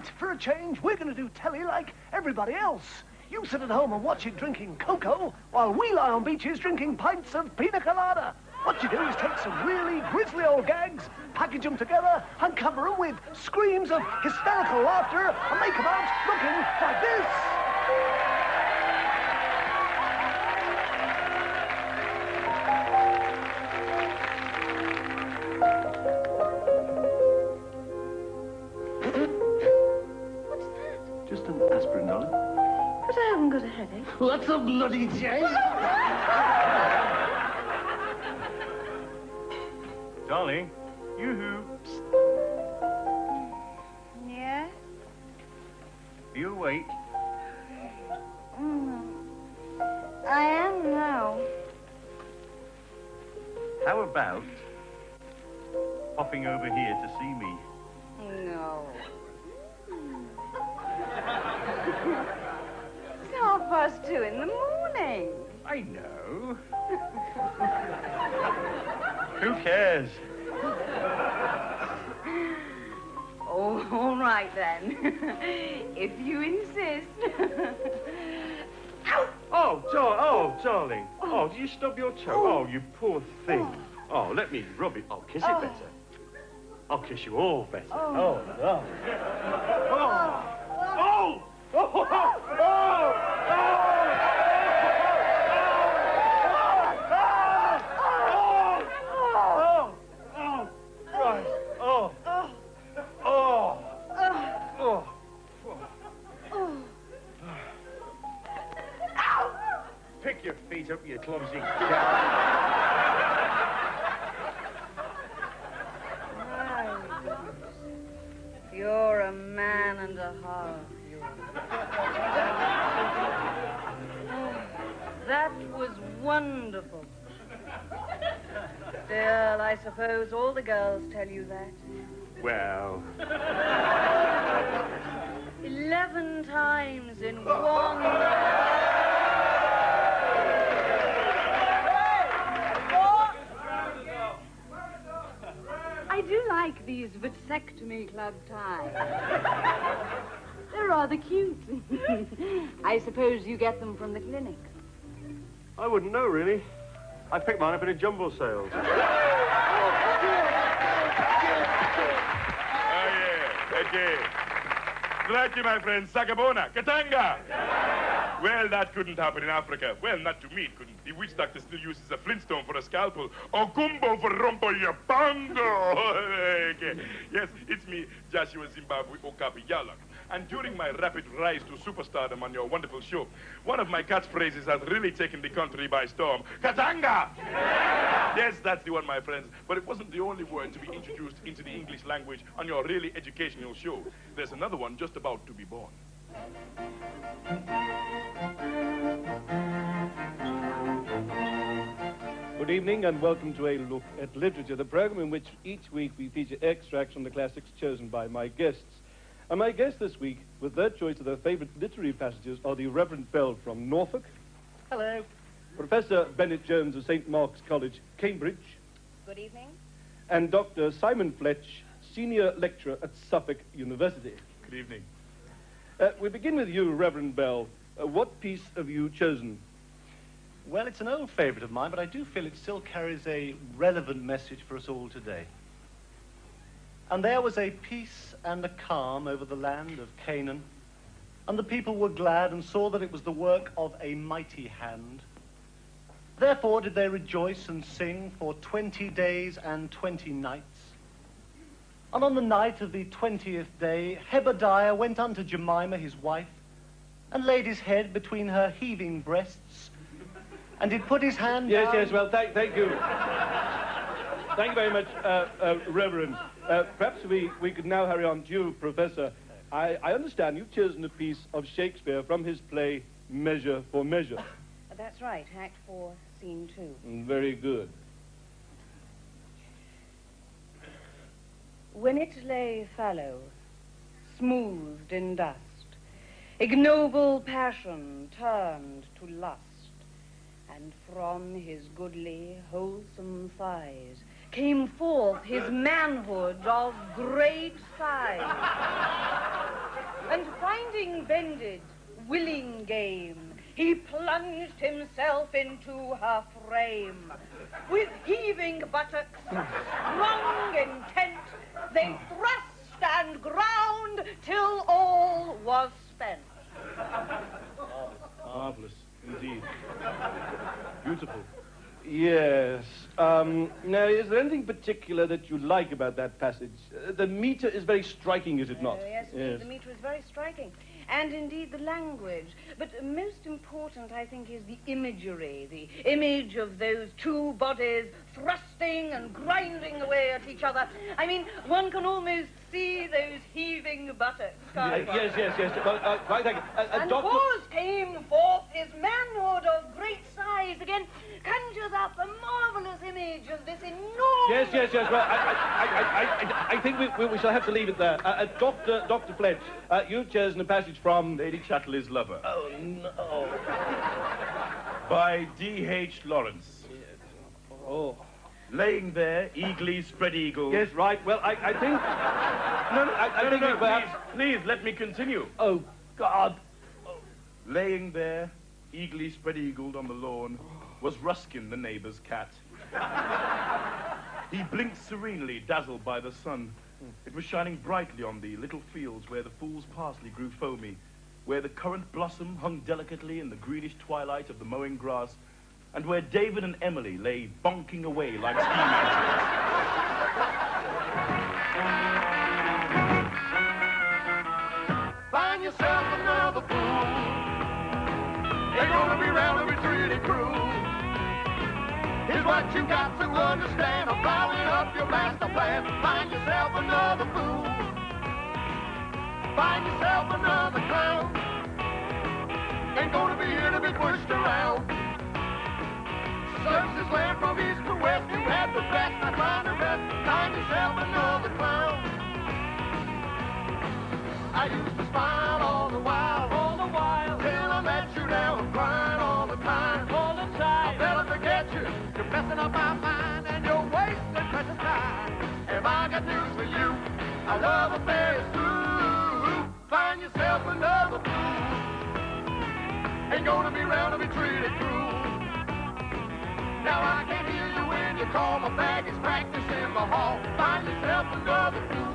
Tonight, for a change, we're going to do telly like everybody else. You sit at home and watch it drinking cocoa, while we lie on beaches drinking pints of pina colada. What you do is take some really grisly old gags, package them together, and cover them with screams of hysterical laughter, and make them out looking like this. What's that? Just an aspirin, darling. But I haven't got a headache. What's a bloody change? Darling, yoo-hoo. Yeah? Are you awake? I am now. How about popping over here to see me? No. It's 2:30 in the morning. I know. Who cares? Oh, all right then. If you insist. Ow! Oh, darling. Oh, did you stub your toe? Oh, you poor thing. Oh, let me rub it. I'll kiss it better. I'll kiss you all better. Oh. Pick your feet up, you clumsy cow. You're a man and a half. That was wonderful. Still, I suppose all the girls tell you that. Well... 11 times in one... I do like these vasectomy club ties. They're rather cute. I suppose you get them from the clinic. I wouldn't know, really. I picked mine up at a jumble sales. Oh, yeah, okay. Grazie, my friend. Sagabona. Katanga. Well, that couldn't happen in Africa. Well, not to me, it couldn't. The witch doctor still uses a flintstone for a scalpel. Or gumbo for rompo yapango. Okay. Yes, it's me, Joshua Zimbabwe Okapi Yalak. And during my rapid rise to superstardom on your wonderful show, one of my catchphrases has really taken the country by storm. Katanga! Yes, that's the one, my friends. But it wasn't the only word to be introduced into the English language on your really educational show. There's another one just about to be born. Good evening and welcome to A Look at Literature, the program in which each week we feature extracts from the classics chosen by my guests. And my guests this week, with their choice of their favourite literary passages, are the Reverend Bell from Norfolk. Hello. Professor Bennett Jones of St. Mark's College, Cambridge. Good evening. And Dr. Simon Fletch, Senior Lecturer at Suffolk University. Good evening. We begin with you, Reverend Bell. What piece have you chosen? Well, it's an old favourite of mine, but I do feel it still carries a relevant message for us all today. And there was a peace and a calm over the land of Canaan, and the people were glad and saw that it was the work of a mighty hand. Therefore did they rejoice and sing for 20 days and 20 nights. And on the night of the 20th day, Hebediah went unto Jemima, his wife, and laid his head between her heaving breasts, and did put his hand down... Yes, well, thank you. Thank you very much, Reverend. Perhaps we could now hurry on to you, Professor. I understand you've chosen a piece of Shakespeare from his play Measure for Measure. That's right, Act 4, Scene 2. Very good. When it lay fallow, smoothed in dust, ignoble passion turned to lust, and from his goodly, wholesome thighs came forth his manhood of great size. and finding bended, willing game, he plunged himself into her frame. With heaving buttocks, strong intent, they thrust and ground till all was spent. Marvelous, indeed. Beautiful. Yes. Now, is there anything particular that you like about that passage? The meter is very striking, is it not? Yes, indeed, the meter is very striking. And indeed the language. But most important, I think, is the imagery, the image of those two bodies thrusting and grinding away at each other. I mean, one can almost see those heaving buttocks. Yes. Well, quite thank you. And Pause came forth, his manhood of great size again conjures up a marvellous image of this enormous... Yes. Well, I think we shall have to leave it there. Dr. Fletch, you've chosen a passage from... Lady Chatterley's Lover. Oh, no. By D.H. Lawrence. Oh. Laying there, eagly spread eagle. Yes, right. Well, I think... I think perhaps... Please, let me continue. Oh, God. Laying there, eagly spread eagled on the lawn, was Ruskin, the neighbor's cat. He blinked serenely, dazzled by the sun. It was shining brightly on the little fields where the fool's parsley grew foamy, where the currant blossom hung delicately in the greenish twilight of the mowing grass, and where David and Emily lay bonking away like steam engines. Find yourself another fool. Ain't gonna be round to be treated cruel. Here's what you got to understand. I'm following up your master plan. Find yourself another fool. Find yourself another clown. Ain't gonna be here to be pushed around. Search this land from east to west. You had the best, not trying to rest. Find yourself another clown. I used to smile all the while, till I met you. Now I'm crying all the time, I better forget you. You're messing up my mind and you're wasting precious time. Have I got news for you? Our love affair is through. Find yourself another fool. Ain't gonna be round to be treated cruel. Now I can hear you when you call. My bag is practice in the hall. Find yourself another fool.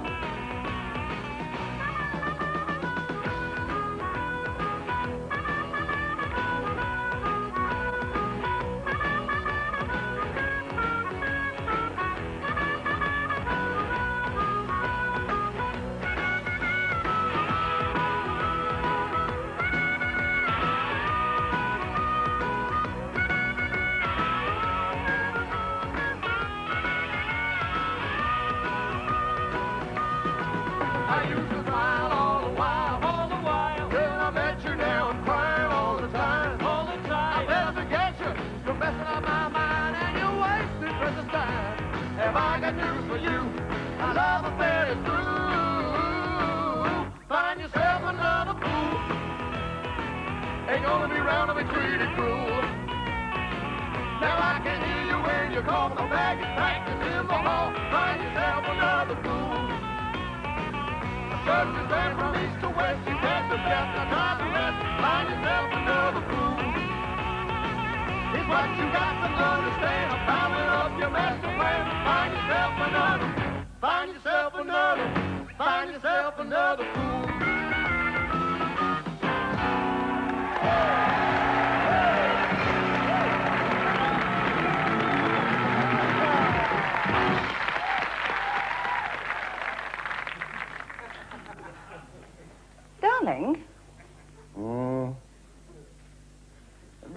Darling?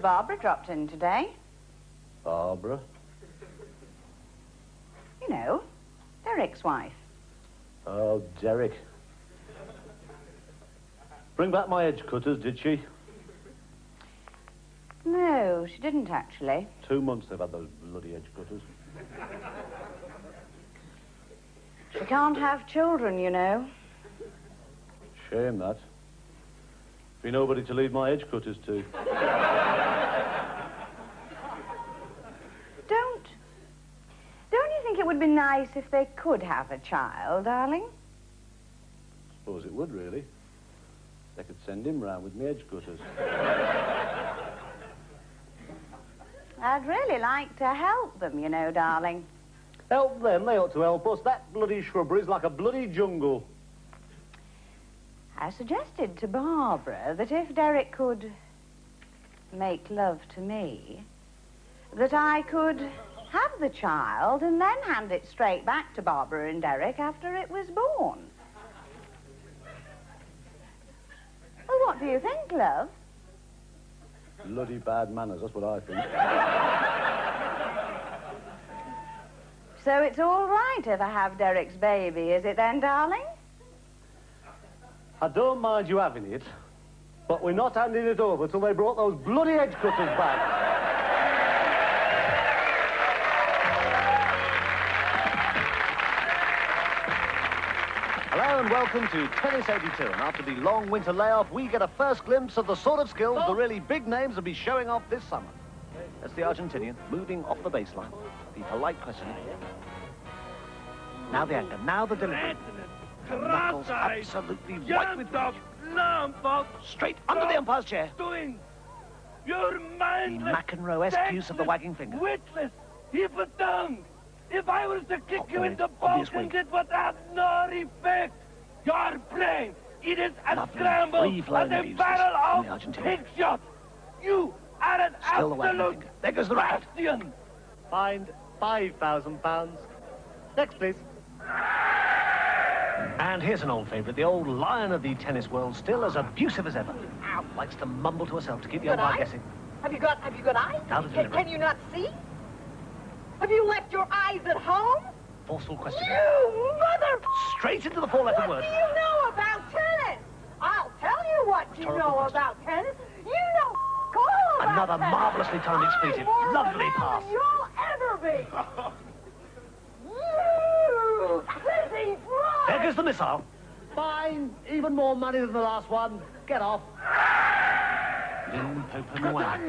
Barbara dropped in today. Barbara? You know, Derek's wife. Oh, Derek. Bring back my edge cutters, did she? No, she didn't actually. 2 months they've had those bloody edge cutters. She can't have children, you know. Shame that. Be nobody to leave my edge cutters to. Don't you think it would be nice if they could have a child, darling? Suppose it would, really. They could send him round with me edge cutters. I'd really like to help them, you know, darling. Help them, they ought to help us. That bloody shrubbery's like a bloody jungle. I suggested to Barbara that if Derek could make love to me, that I could have the child and then hand it straight back to Barbara and Derek after it was born. Well, what do you think, love? Bloody bad manners, that's what I think. So it's all right if I have Derek's baby, is it then, darling? I don't mind you having it, but we're not handing it over till they brought those bloody edge cutters back. Hello and welcome to Tennis 82, and after the long winter layoff, we get a first glimpse of the sort of skills the really big names will be showing off this summer. That's the Argentinian, moving off the baseline. The polite question. Now the anchor, now the delivery. The knuckles absolutely white with rage. Straight under the umpire's chair. You're The mindless. McEnroe-esque use of the wagging finger. Witless. If a tongue. If I was to kick you in the obvious balls and weight. it would have no effect. Your brain. It is a Lovely, scramble free-flowing and a abuse barrel from the of Argentinian. pig shot. You are an Still the wagging absolute finger. There goes the racket. bastion. Fined £5,000. Next, please. And here's an old favourite, the old lion of the tennis world, still as abusive as ever. Ow. Likes to mumble to herself to keep the umpire guessing. Have you got eyes? Now the delivery. Can you not see? Have you left your eyes at home? Forceful question. You mother... Straight into the four-letter word. What do you know about tennis? I'll tell you what you Rhetorical know question. about tennis. You know all about Another tennis. marvellously timed expletive. I'm more Lovely of a pass. man You'll ever be. You sitting fraud. There goes the missile. Fine. Even more money than the last one. Get off. Lin Popomuang.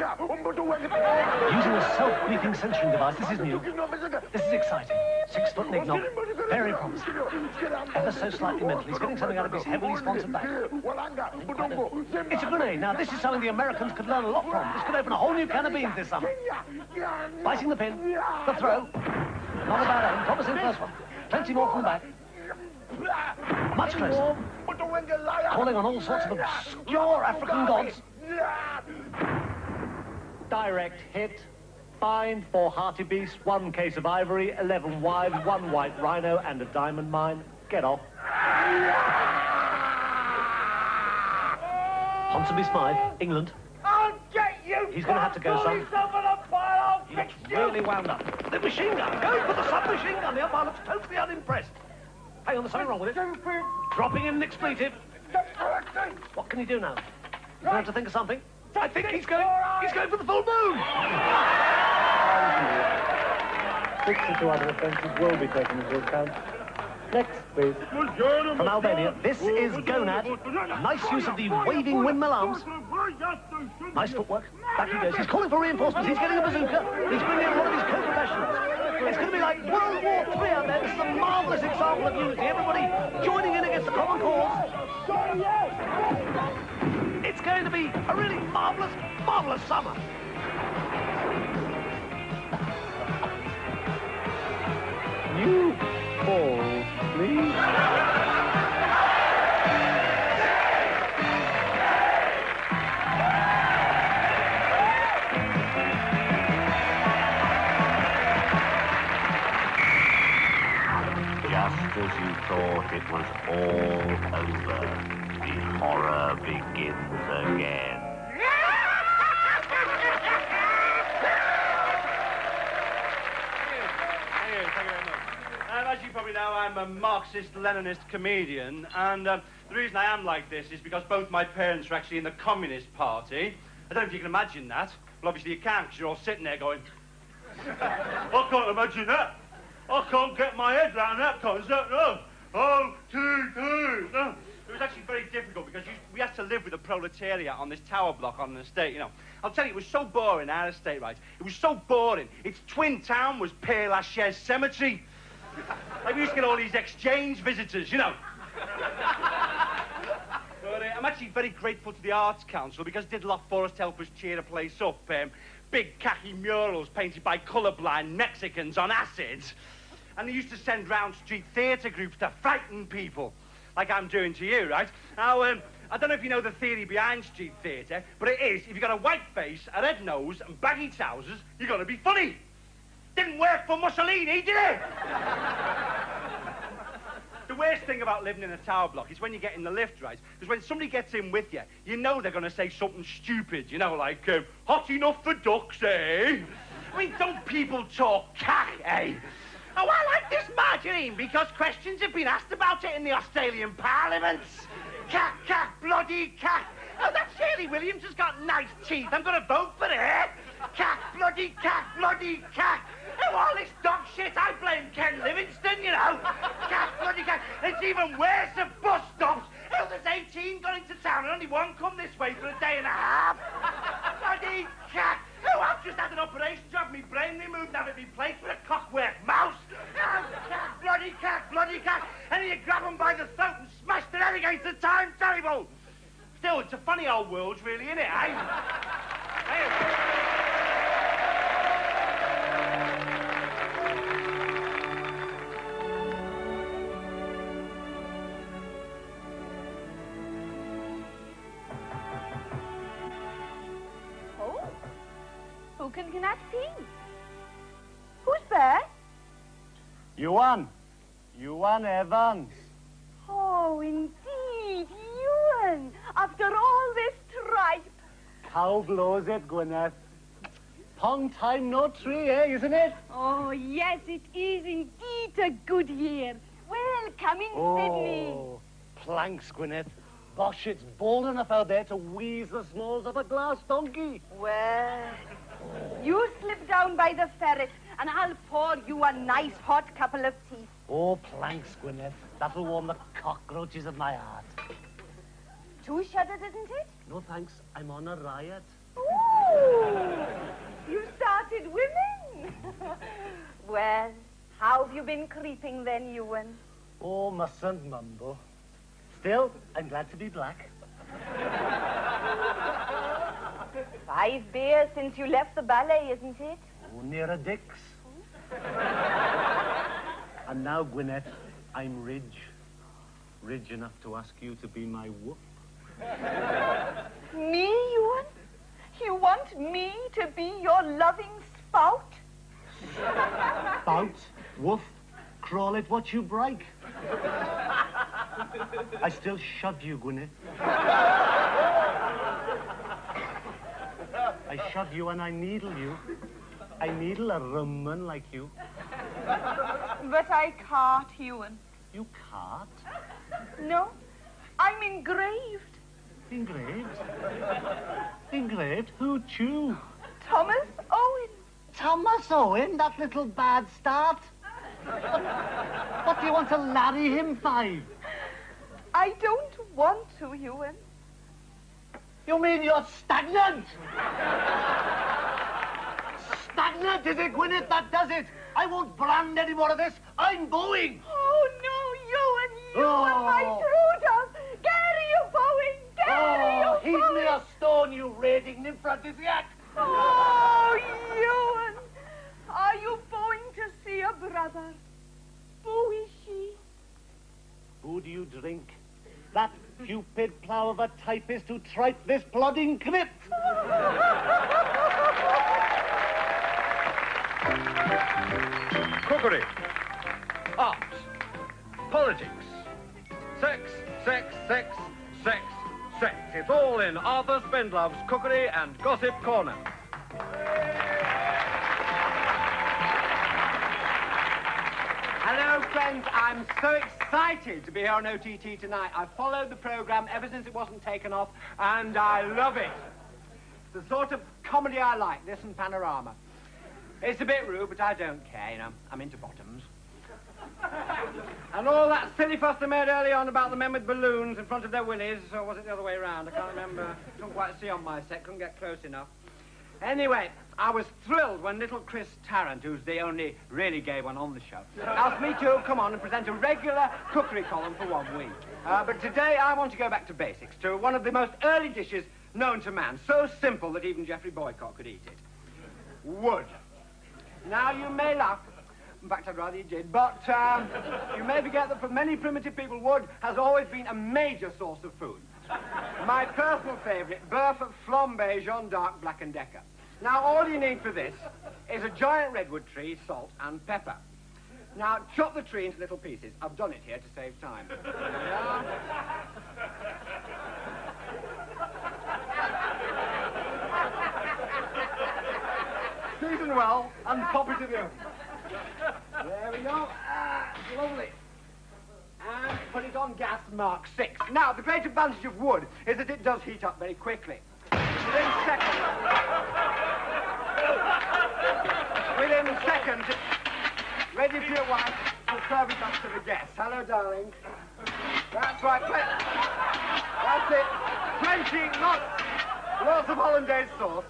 Using a self-briefing censoring device. This is new. This is exciting. 6 foot nig knob. Very promising. Ever so slightly mental. He's getting something out of his heavily sponsored back. It's a grenade. Now, this is something the Americans could learn a lot from. This could open a whole new can of beans this summer. Biting the pin. The throw. Not a bad aim. Promising first one. Plenty more from the back. Much closer. Calling on all sorts of obscure African gods. Direct hit. Fined for hearty beast, 1 case of ivory, 11 wives, 1 white rhino, and a diamond mine. Get off. Ponsonby Smythe, England. I'll get you. He's gonna have to go, son. He looks really wound up. The machine gun. Go for the submachine gun. The umpire looks totally unimpressed. Hang on, there's something wrong with it. Dropping in an expletive. What can he do now? He's going to have to think of something. I think he's going for the full moon. 62 other offences will be taken into account. Next, please. From Albania, this is Gonad. Nice use of the waving windmill arms. Nice footwork. Back he goes. He's calling for reinforcements. He's getting a bazooka. He's bringing in one of his co-professionals. It's going to be like World War III out there. This is a marvellous example of unity. Everybody joining in against the common cause. It's going to be a really marvellous, marvellous summer. New balls, please. Just as you thought it was all over, the horror begins again. Thank you very much. As you probably know, I'm a Marxist-Leninist comedian, and the reason I am like this is because both my parents are actually in the Communist Party. I don't know if you can imagine that. Well, obviously you can't, because you're all sitting there going, I can't imagine that. I can't get my head around that concept, no. OTT, no. It was actually very difficult because we had to live with the proletariat on this tower block on an estate, you know. I'll tell you, it was so boring, our estate, right? It was so boring. Its twin town was Père Lachaise Cemetery. Like, we used to get all these exchange visitors, you know. But, I I'm actually very grateful to the Arts Council because it did a lot for us to help us cheer the place up. Big khaki murals painted by colourblind Mexicans on acid. And they used to send round street theatre groups to frighten people, like I'm doing to you, right? Now, I don't know if you know the theory behind street theatre, but it is, if you've got a white face, a red nose, and baggy trousers, you're going to be funny. Didn't work for Mussolini, did it? The worst thing about living in a tower block is when you get in the lift, right? Because when somebody gets in with you, you know they're going to say something stupid, you know, like, hot enough for ducks, eh? I mean, don't people talk cack, eh? Oh, I like this margarine because questions have been asked about it in the Australian Parliament. Cack, cack, bloody cack. Oh, that Shirley Williams has got nice teeth. I'm going to vote for her. Cack, bloody cack, bloody cack. Oh, all this dog shit, I blame Ken Livingstone, you know. Cack, bloody cack. It's even worse at bus stops. Oh, there's 18 going to town and only one come this way for a day and a half. Bloody cack. Oh, I've just had an operation to have me brain removed and have it replaced with a cockwork mouse. Oh, cack, bloody cack, bloody cack. And you grab them by the throat and smash their head against the time table. Still, it's a funny old world, really, isn't it, eh? Oh, who can that be? Who's there? Yuan Evans. Oh, indeed, Ewan. After all this tripe. How blows it, Gwyneth? Long time no tree, isn't it? Oh, yes, it is indeed a good year. Welcome in Sydney. Oh, planks, Gwyneth. Bosh, it's bold enough out there to wheeze the smalls of a glass donkey. Well, you slip down by the ferret, and I'll pour you a nice hot couple of tea. Oh, planks, Gwyneth. That'll warm the cockroaches of my heart. 2 shudders, isn't it? No, thanks. I'm on a riot. Ooh, you started women. Well, how have you been creeping then, Ewan? Oh, mustn't mumble. Still, I'm glad to be black. 5 beers since you left the ballet, isn't it? Oh, near a Dick's. And now, Gwyneth, I'm Ridge. Ridge enough to ask you to be my whoop. Me, Ewan? You want me to be your loving spout? Spout, woof, crawl it what you break. I still shud you, Gwyneth. I shud you and I needle you. I needle a rumman like you. But I can't, Ewan. You can't? No, I'm engraved. Engraved? Engraved? Who chew? Thomas Owen. Thomas Owen, that little bad start. What do you want to larry him 5? I don't want to, Ewan. You mean you're stagnant? Stagnant, is it, Gwyneth? That does it. I won't brand any more of this. I'm going. Oh, no, Ewan, my true dove. Gary, you bowing. Gary, you heave bowing. me a stone, you raging nymphrodisiac. Oh, Ewan. Are you going to see a brother? Who is she? Who do you drink? That cupid plough of a typist who tripe this plodding crypt. Cookery, art, politics, sex, sex, sex, sex, sex. It's all in Arthur Spendlove's Cookery and Gossip Corner. Hello, friends. I'm so excited to be here on OTT tonight. I've followed the programme ever since it wasn't taken off, and I love it. The sort of comedy I like, this and Panorama. It's a bit rude, but I don't care, you know. I'm into bottoms. And all that silly fuss they made early on about the men with balloons in front of their willies, or was it the other way around? I can't remember. Couldn't quite see on my set, couldn't get close enough. Anyway, I was thrilled when little Chris Tarrant, who's the only really gay one on the show, asked me to come on and present a regular cookery column for 1 week. But today I want to go back to basics, to one of the most early dishes known to man. So simple that even Geoffrey Boycott could eat it. Wood. Now, you may laugh. In fact, I'd rather you did. But you may forget that for many primitive people, wood has always been a major source of food. My personal favourite, Burf Flambé Jean d'Arc Black & Decker. Now, all you need for this is a giant redwood tree, salt, and pepper. Now, chop the tree into little pieces. I've done it here to save time. Season well and pop it in the oven. There we go. Lovely. And put it on gas Mark 6. Now, the great advantage of wood is that it does heat up very quickly. Within seconds, it's ready for your wife to serve it up to the guests. Hello, darling. That's right. That's it. 20 lots of hollandaise sauce.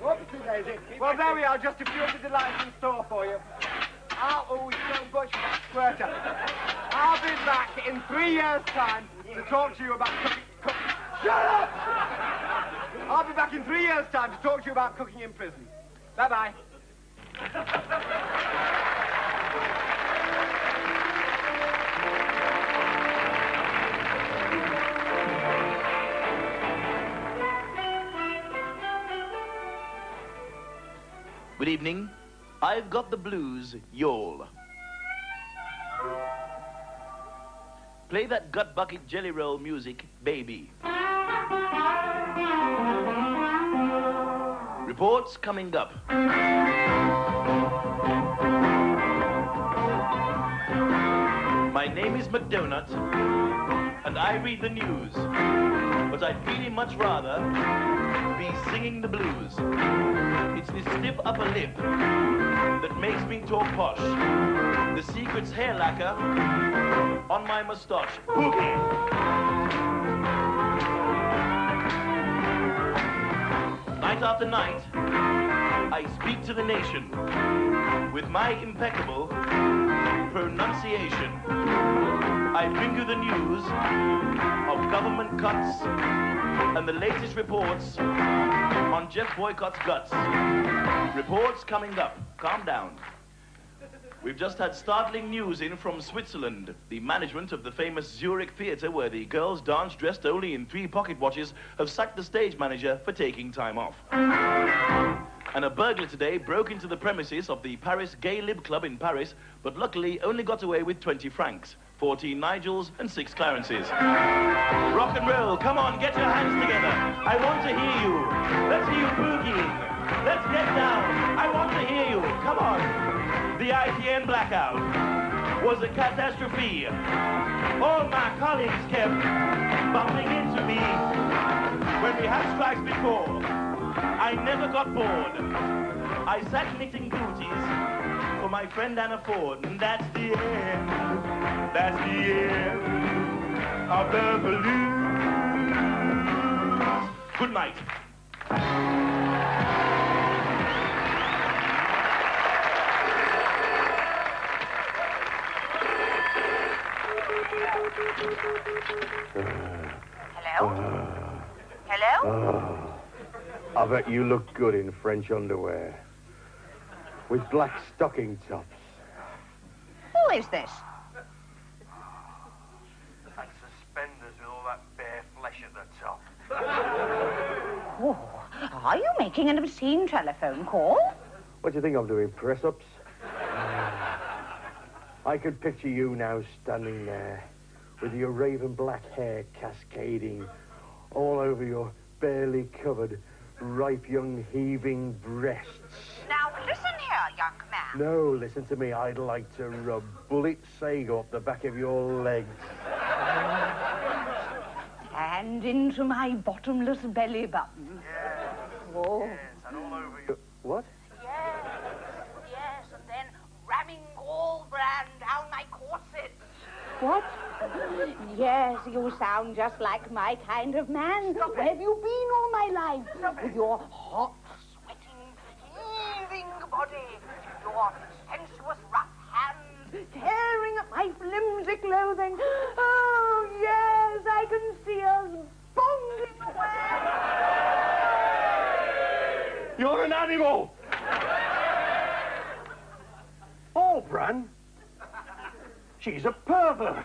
Whoopsie daisy. Well, there we are. Just a few of the delights in store for you. Oh, so much squirter. I'll be back in 3 years' time to talk to you about cooking. Shut up! I'll be back in 3 years' time to talk to you about cooking in prison. Bye-bye. Good evening. I've got the blues, y'all. Play that gut bucket jelly roll music, baby. Reports coming up. My name is McDonut, and I read the news. But I'd really much rather be singing the blues. It's this stiff upper lip that makes me talk posh. The secret's hair lacquer on my mustache. Boogie! Night after night, I speak to the nation with my impeccable pronunciation. I bring you the news of government cuts and the latest reports on Jeff Boycott's guts. Reports coming up. Calm down. We've just had startling news in from Switzerland. The management of the famous Zurich Theatre, where the girls dance dressed only in 3 pocket watches, have sacked the stage manager for taking time off. And a burglar today broke into the premises of the Paris Gay Lib Club in Paris, but luckily only got away with 20 francs, 14 Nigels and 6 Clarences. Rock and roll, come on, get your hands together. I want to hear you. Let's hear you boogieing. Let's get down. I want to hear you. Come on. The ITN blackout was a catastrophe. All my colleagues kept bumping into me. When we had strikes before, I never got bored. I sat knitting booties for my friend Anna Ford, and that's the end. That's the end of the blues. Good night. Hello? Hello? I bet you look good in French underwear. With black stocking tops. Who is this? That's suspenders with all that bare flesh at the top. Oh, are you making an obscene telephone call? What do you think I'm doing, press-ups? I could picture you now standing there with your raven black hair cascading all over your barely covered, ripe young heaving breasts. Now, listen here, young man. No, listen to me. I'd like to rub Bullet Sago up the back of your legs. And into my bottomless belly button. Yes. Oh. Yes, and all over you. What? Yes, and then ramming all brand down my corset. What? Yes, you sound just like my kind of man. Where have you been all my life? With your hot, Sweating, heaving body, your sensuous rough hands tearing at my flimsy clothing. Oh, yes. Gran. She's a pervert.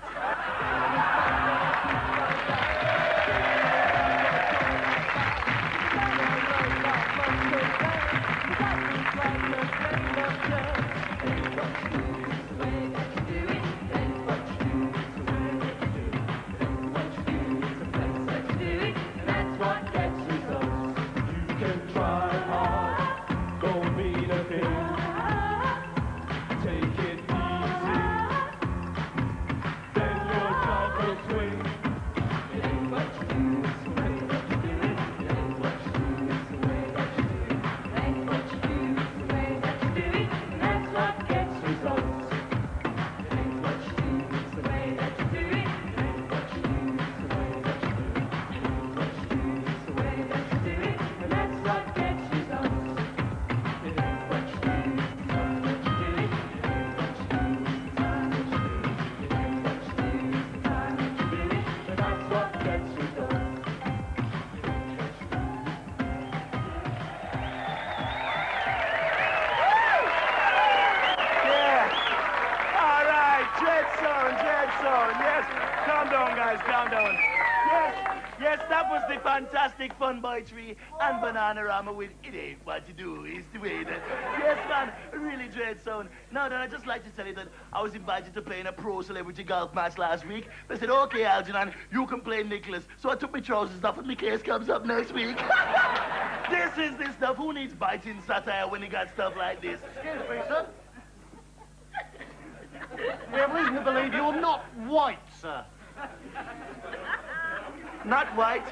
Fantastic fun by tree and Bananarama with It Ain't What You Do, It's the Way That... Yes, man, really great sound. Now then, I'd just like to tell you that I was invited to play in a pro celebrity golf match last week. They said, okay, Algernon, you can play Nicholas. So I took my trousers off and my case comes up next week. This is the stuff. Who needs biting satire when you got stuff like this? Excuse me, sir. We have reason to believe you're not white, sir. Not white?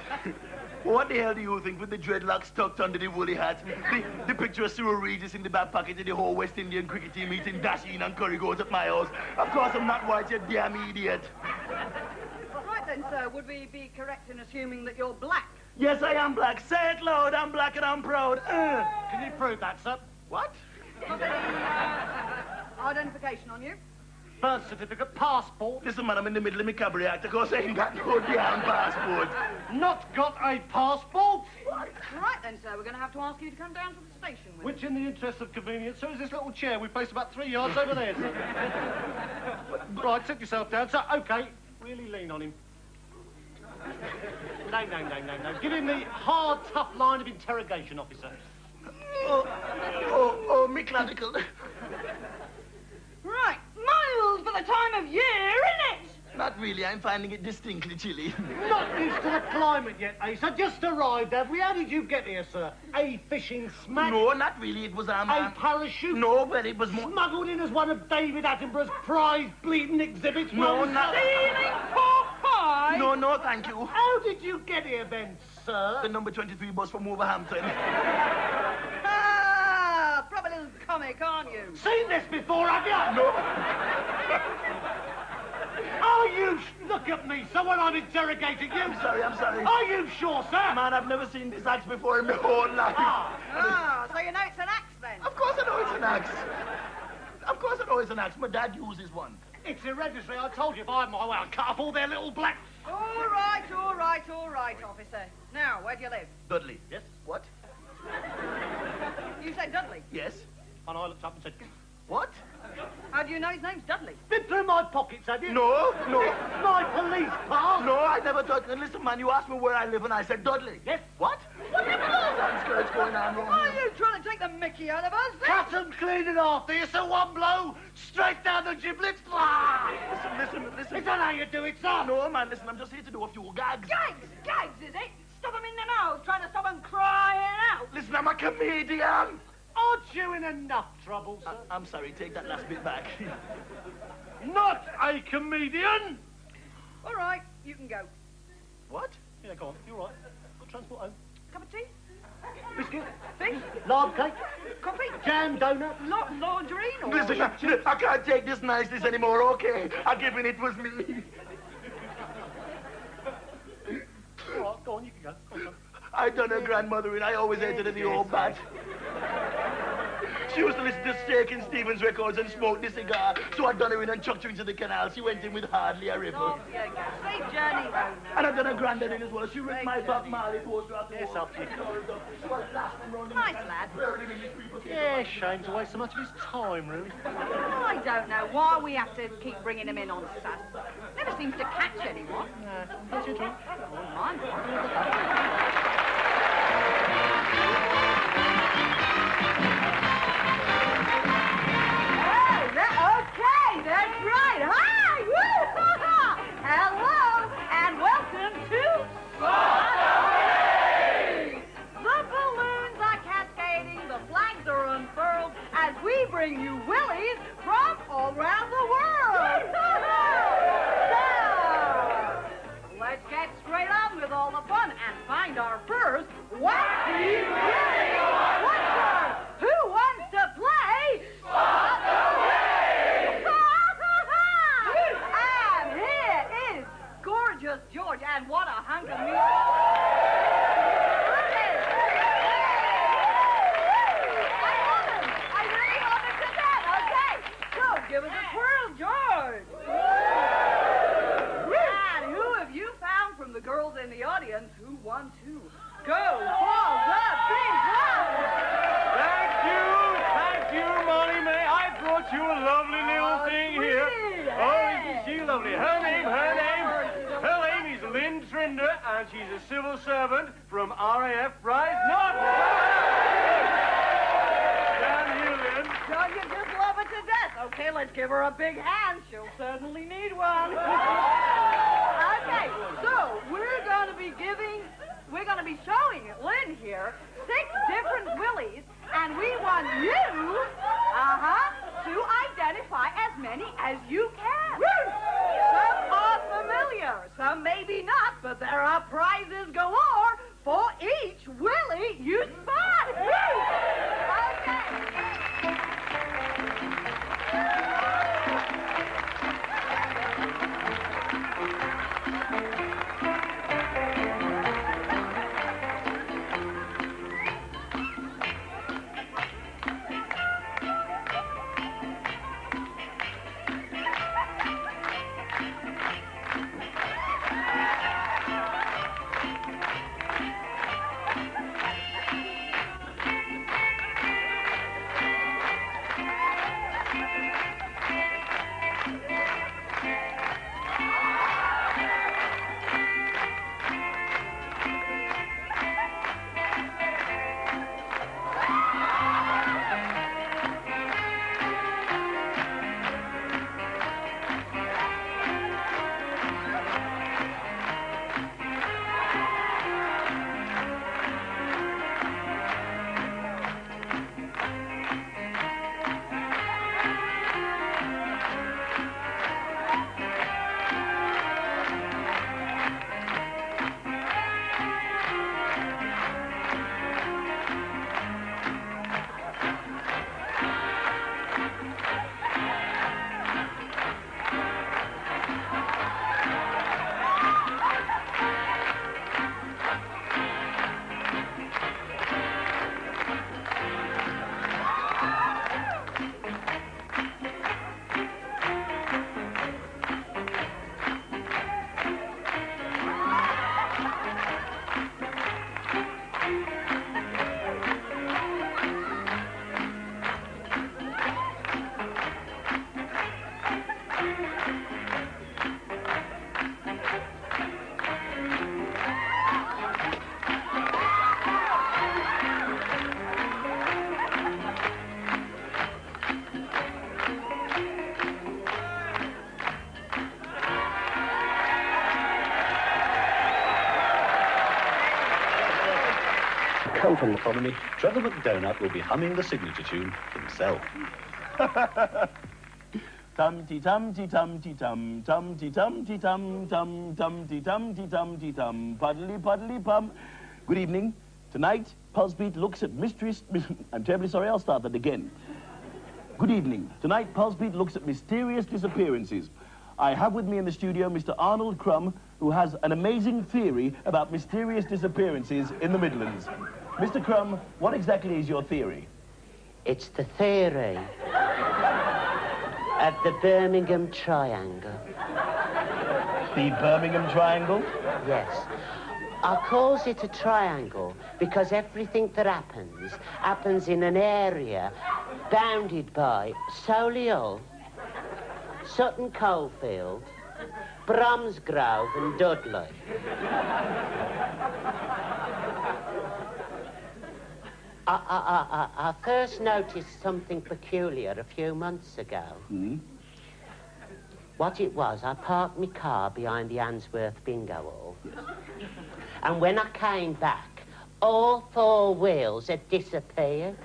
What the hell do you think with the dreadlocks tucked under the woolly hat? The picture of Cyril Regis in the back pocket of the whole West Indian cricket team eating dasheen and curry goes at my house. Of course I'm not white, you damn idiot. Right then, sir, would we be correct in assuming that you're black? Yes, I am black. Say it loud, I'm black and I'm proud. Can you prove that, sir? What? Identification on you? Birth certificate, passport. Listen, man, I'm in the middle of my cabaret act. Of course I ain't got no damn passport. Not got a passport? Right then, sir, we're going to have to ask you to come down to the station with Which, in the interest of convenience, sir, is this little chair we placed about 3 yards over there, sir. Right, sit yourself down, sir. OK, really lean on him. No. Give him the hard, tough line of interrogation, officer. Me clavicle. Right, mild for the time of year, isn't it? Not really, I'm finding it distinctly chilly. Not used to the climate yet, eh, sir? Just arrived, have we? How did you get here, sir? A fishing smack? No, not really, it was a parachute? No, but it was more... Smuggled in as one of David Attenborough's prize bleeding exhibits? No, not... Stealing pork pie? No, thank you. How did you get here then, sir? The number 23 bus from Wolverhampton. Proper little comic, aren't you? Seen this before, have you? No. Are you... Look at me, sir, when I'm interrogating you. I'm sorry. Are you sure, sir? Man, I've never seen this axe before in my whole life. So you know it's an axe, then? Of course I know it's an axe. Of course I know it's an axe. My dad uses one. It's hereditary. I told you if I had my way, I'd cut off all their little black... All right, officer. Now, where do you live? Dudley. Yes? What? You said Dudley? Yes. And I looked up and said... What? How do you know his name's Dudley? Been through my pockets, have you? No. My police pass? No, I never thought... Listen, man, you asked me where I live and I said Dudley. Yes. What? What the hell skirts going on wrong? Are you trying to take the mickey out of us, then? Cut and clean it off here, so one blow, straight down the giblets. Blah! Listen. Is that how you do it, sir? No, man, listen, I'm just here to do a few gags. Gags, is it? Stop them in their mouths, trying to stop them crying out. Listen, I'm a comedian. Aren't you in enough trouble, sir? I'm sorry, take that last bit back. Not a comedian! All right, you can go. What? Yeah, go on, you're right. Got transport home. Cup of tea? Biscuit? Fish? Lard cake? Coffee? Jam donut? Laundry? Or... Listen, I can't take this niceness anymore, okay? I give it was me. All right, go on, you can go. Go on, I done a grandmother and I always entered in the old bat. She used to listen to Shakin' Stevens records and smoke the cigar. So I done her in and chucked her into the canal. She went in with hardly a ripple. Safe journey home. And I done her granddad in as well. She ripped my Bob Marley poster out the Yes, wall. up you Nice lad. Yeah, shame to waste so much of his time, really. I don't know why we have to keep bringing him in on sus. Never seems to catch anyone. What's your drink? Mine. Okay, that's right. Hi! Woo! Hello, and welcome to The balloons are cascading, the flags are unfurled, as we bring you willies from all around the world. So, let's get straight on with all the fun and find our first wacky willie. What's who wants to play? Spot the Willie! And here is gorgeous George, and what a hunk of music. I really love it to that. Okay, so give us a twirl, George. And who have you found from the girls in the audience who want to go for the big prize? Thank you, Molly May. I brought you a lovely little thing here. Oh, isn't she lovely? Her name is Lynn Trinder, and she's a civil servant from RAF Rise North. Down here, Lynn. Don't you just love it to death? Okay, let's give her a big hand. She'll certainly need one. Okay, so we're going to be showing Lynn here 6 different willies, and we want you, to identify as many as you can. Some are familiar, some maybe not, but there are prizes galore for each willie you spot. Come from economy, Trevor McDonagh will be humming the signature tune himself. Tum-ti-tum-ti-tum-ti-tum, tum-ti-tum-ti-tum, tum-tum-ti-tum-ti-tum-ti-tum, puddly-puddly-pum. Good evening. Tonight, Pulse Beat looks at mysterious... I'm terribly sorry, I'll start that again. Good evening. Tonight, Pulse Beat looks at mysterious disappearances. I have with me in the studio Mr. Arnold Crumb, who has an amazing theory about mysterious disappearances in the Midlands. Mr. Crumb, what exactly is your theory? It's the theory of the Birmingham Triangle. The Birmingham Triangle? Yes. I calls it a triangle because everything that happens in an area bounded by Solihull, Sutton Coldfield, Bromsgrove and Dudley. I first noticed something peculiar a few months ago. Hmm? What it was, I parked my car behind the Answorth Bingo Hall. Yes. And when I came back, all 4 wheels had disappeared.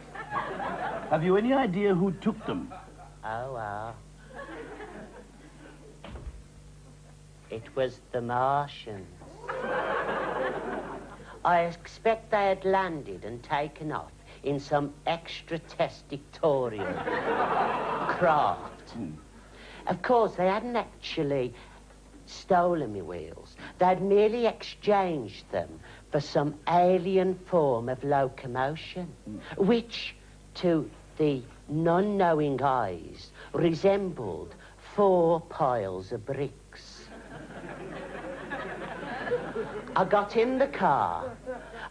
Have you any idea who took them? Oh. It was the Martians. I expect they had landed and taken off in some extraterrestrial craft. Of course, they hadn't actually stolen me wheels. They'd merely exchanged them for some alien form of locomotion, which, to the non-knowing eyes, resembled 4 piles of bricks. I got in the car.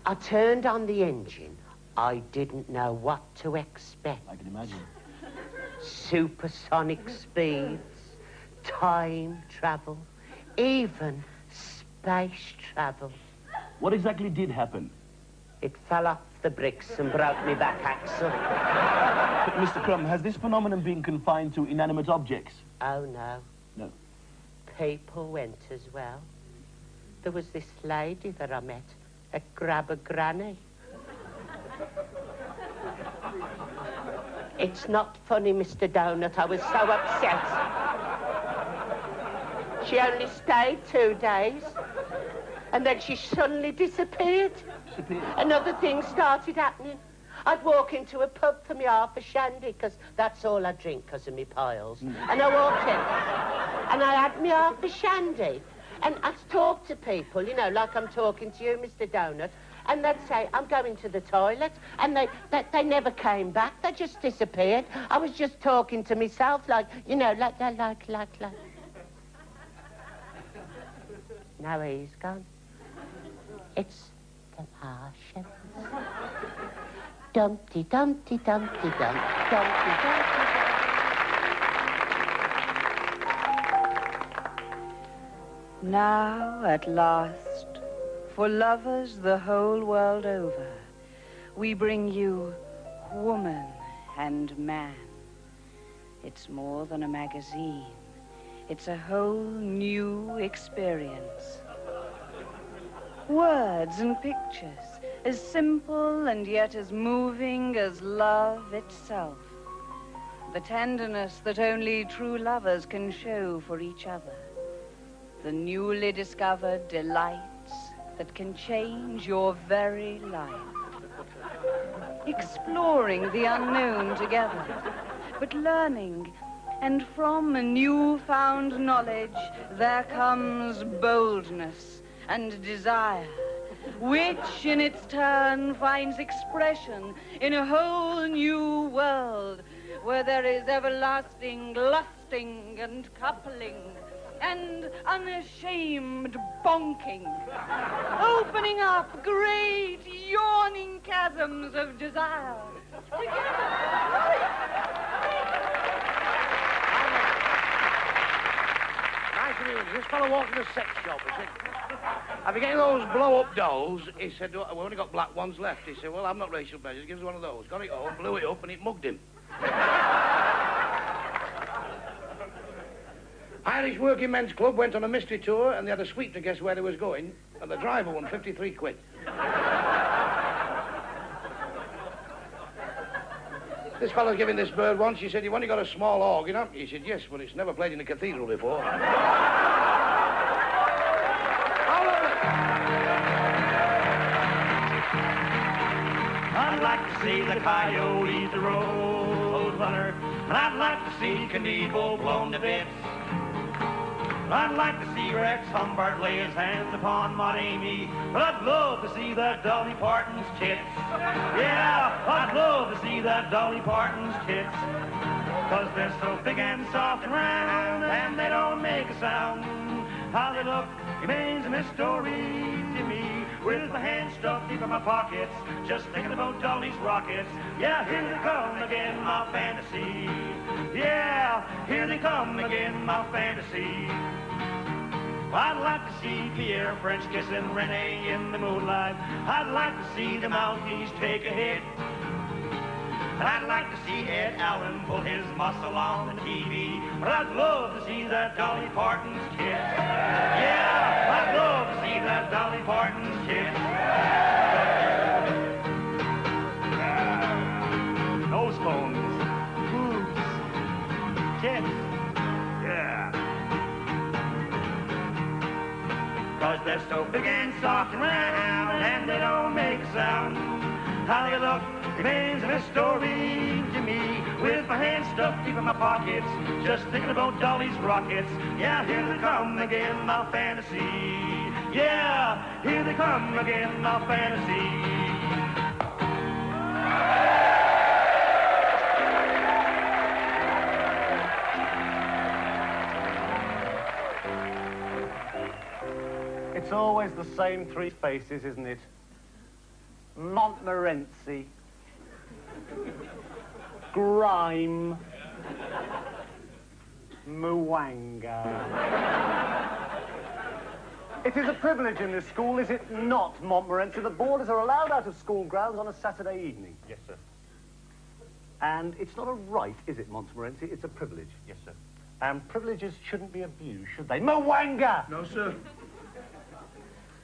I turned on the engine. I didn't know what to expect. I can imagine. Supersonic speeds, time travel, even space travel. What exactly did happen? It fell off the bricks and broke me back axle. But, Mr. Crumb, has this phenomenon been confined to inanimate objects? Oh, no. No. People went as well. There was this lady that I met at Grabber Granny. It's not funny, Mr. Donut. I was so upset. She only stayed 2 days, and then she suddenly disappeared. Another thing started happening. I'd walk into a pub for me half a shandy, because that's all I drink because of me piles. And I walked in, and I had me half a shandy. And I'd talk to people, you know, like I'm talking to you, Mr. Donut, and they'd say, I'm going to the toilet, and they never came back. They just disappeared. I was just talking to myself, like, you know, like. Now he's gone. It's the Martians. Dumpty, dumpty, dumpty, dump, dumpty, dumpty, dump. Now, at last, for lovers the whole world over, we bring you Woman and Man. It's more than a magazine. It's a whole new experience. Words and pictures, as simple and yet as moving as love itself. The tenderness that only true lovers can show for each other. The newly discovered delights that can change your very life. Exploring the unknown together, but learning, and from a newfound knowledge there comes boldness and desire, which in its turn finds expression in a whole new world where there is everlasting lusting and coupling and unashamed bonking, opening up great yawning chasms of desire. Nice of you. This fellow walked in a sex shop. He said, "Have you getting those blow-up dolls?" He said, "Oh, we only got black ones left." He said, "Well, I'm not racial measures. Give us one of those." Got it home, blew it up, and it mugged him. Irish Working Men's Club went on a mystery tour, and they had a sweep to guess where they was going, and the driver won 53 quid. This fellow's giving this bird once. He said, "You've only got a small organ, haven't you?" He said, "Yes, but it's never played in a cathedral before." I'd like to see the coyote, the road runner, and I'd like to see Candido blown to bits. I'd like to see Rex Humbert lay his hands upon Maud Amy, but I'd love to see that Dolly Parton's tits. Yeah, I'd love to see that Dolly Parton's tits, 'cause they're so big and soft and round, and they don't make a sound. How they look remains a mystery to me, with my hands stuffed deep in my pockets, just thinking about Dolly's rockets. Yeah, here they come again, my fantasy. Yeah, here they come again, my fantasy. I'd like to see Pierre French kissing Renee in the moonlight. I'd like to see the Mounties take a hit. I'd like to see Ed Allen pull his muscle on the TV, but I'd love to see that Dolly Parton's tits. Yeah, I'd love to see that Dolly Parton's tits. Nose bones, boobs, tits. Yeah. 'Cause they're so big and soft and round, and they don't make a sound. How they look remains a mystery to me, with my hands stuffed deep in my pockets, just thinking about Dolly's rockets. Yeah, here they come again, my fantasy. Yeah, here they come again, my fantasy. It's always the same three faces, isn't it? Montmorency, Grime, Mwanga. It is a privilege in this school, is it not, Montmorency? The boarders are allowed out of school grounds on a Saturday evening. Yes, sir. And it's not a right, is it, Montmorency? It's a privilege. Yes, sir. And privileges shouldn't be abused, should they? Mwanga! No, sir.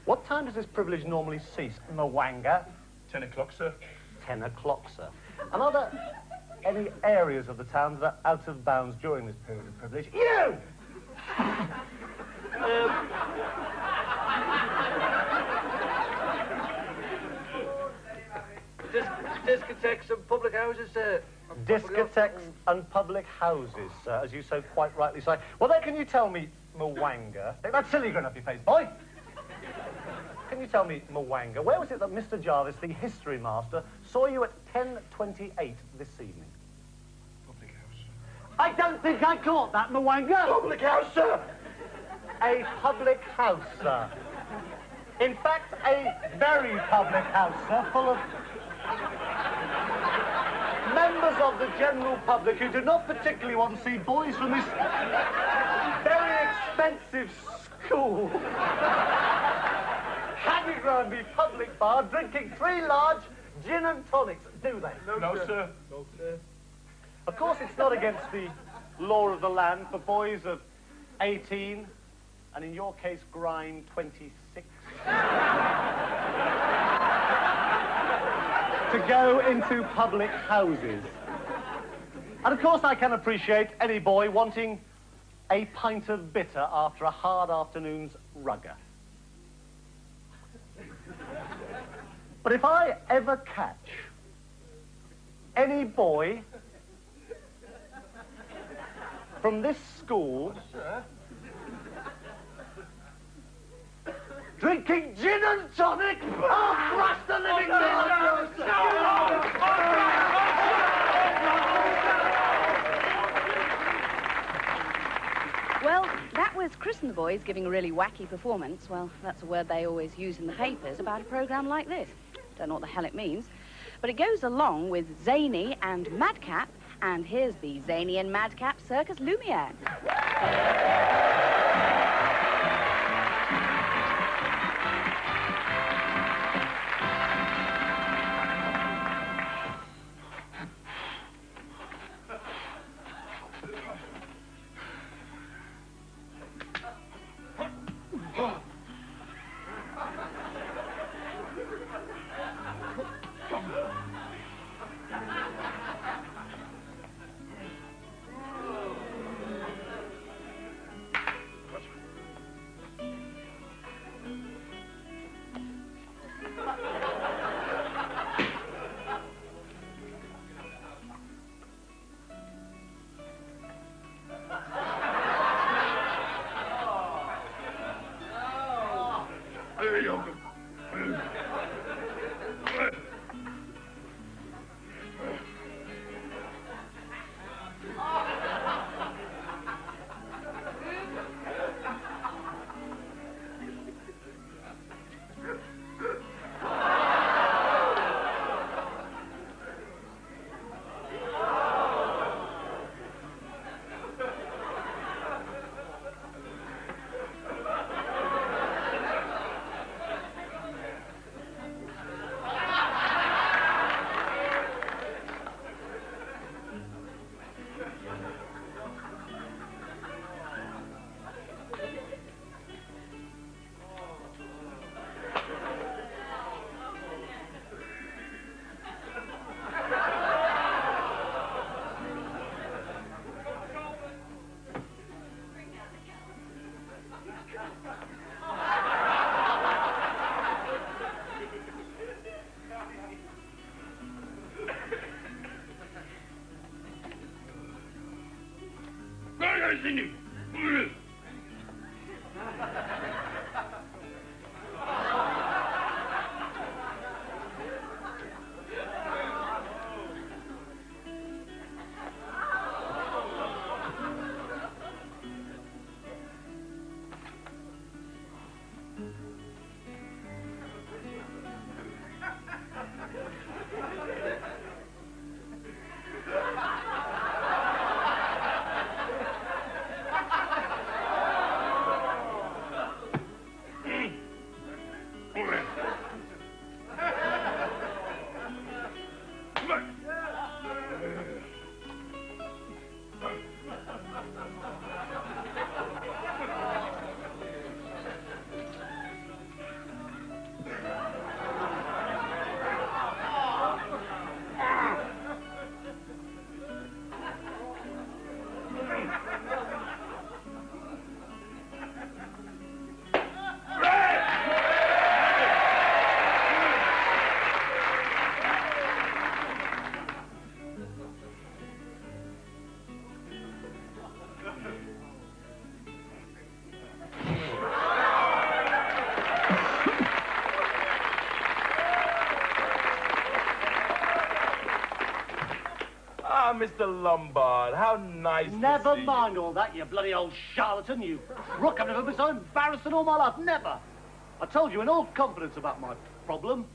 What time does this privilege normally cease, Mwanga? 10 o'clock, sir. 10 o'clock, sir. And are there any areas of the town that are out of bounds during this period of privilege? You! Discotheques and public houses, sir. Discotheques and public houses, sir, as you so quite rightly say. Well, then, can you tell me, Mwanga... Take that silly grin off your face, boy! Can you tell me, Mwanga, where was it that Mr. Jarvis, the history master, saw you at 10:28 this evening? Public house. I don't think I caught that, Mwanga! Public house, sir! A public house, sir. In fact, a very public house, sir, full of members of the general public who do not particularly want to see boys from this very expensive school hanging around the public bar drinking 3 large gin and tonics, do they? No, sir. No, sir. Of course, it's not against the law of the land for boys of 18, and in your case, Grime 26, to go into public houses. And of course, I can appreciate any boy wanting a pint of bitter after a hard afternoon's rugger. But if I ever catch any boy from this school drinking gin and tonic, I'll crush the living Well, that was Chris and the boys giving a really wacky performance. Well, that's a word they always use in the papers about a programme like this. Don't know what the hell it means. But it goes along with Zany and Madcap, and here's the Zany and Madcap Circus Lumiere. Where's the new? Ah, Mr. Lombard, how nice Never to see mind all that, you bloody old charlatan, you crook. I've never been so embarrassed in all my life, never. I told you in all confidence about my problem.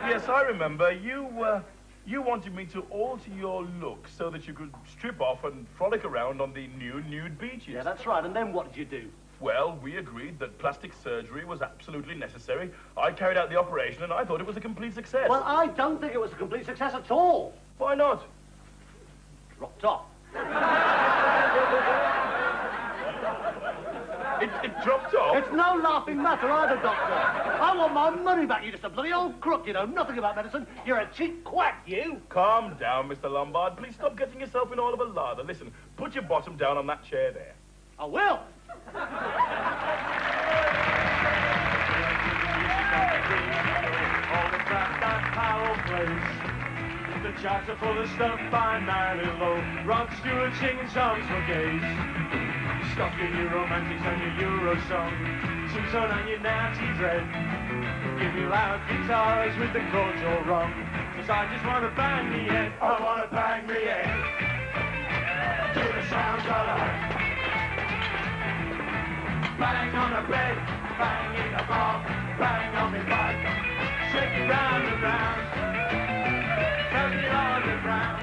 Yes, I remember. You wanted me to alter your look so that you could strip off and frolic around on the new nude beaches. Yeah, that's right. And then what did you do? Well, we agreed that plastic surgery was absolutely necessary. I carried out the operation and I thought it was a complete success. Well, I don't think it was a complete success at all. Why not? Dropped off. It dropped off? It's no laughing matter either, Doctor. I want my money back. You're just a bloody old crook. You know nothing about medicine. You're a cheap quack, you. Calm down, Mr. Lombard. Please stop getting yourself in all of a lather. Listen, put your bottom down on that chair there. I will. All the crap that Powell plays. The charts are full of stuff by Marilyn Lowe. Rod Stewart singing songs for gays. Stop your new romantics and your Euro song. Simpson and your Nazi dread. Give me loud guitars with the chords all wrong. 'Cause I just wanna bang me head. I wanna bang me head. To the sounds I like. Bang on the bed, bang in the bar, bang on the bike. Shake it round and round. Turn it on the ground.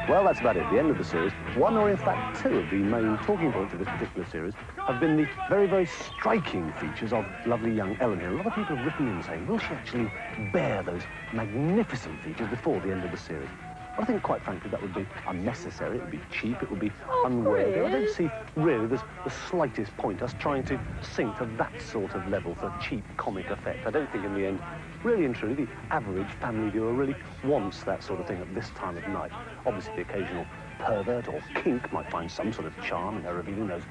Well, that's about it, the end of the series. One, or in fact two, of the main talking points of this particular series have been the very, very striking features of lovely young Ellen here. A lot of people have written in saying, will she actually bear those magnificent features before the end of the series? I think, quite frankly, that would be unnecessary, it would be cheap, it would be unworthy. I don't see, really, there's the slightest point us trying to sink to that sort of level for cheap comic effect. I don't think, in the end, really and truly, the average family viewer really wants that sort of thing at this time of night. Obviously, the occasional pervert or kink might find some sort of charm in her revealing those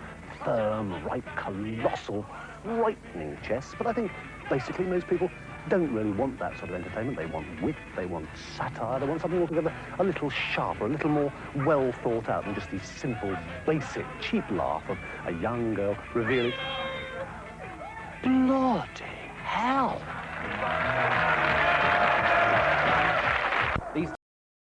firm, ripe, colossal, frightening chests, but I think, basically, most people don't really want that sort of entertainment. They want wit, they want satire, they want something altogether a little sharper, a little more well thought out than just the simple, basic, cheap laugh of a young girl revealing... Bloody hell!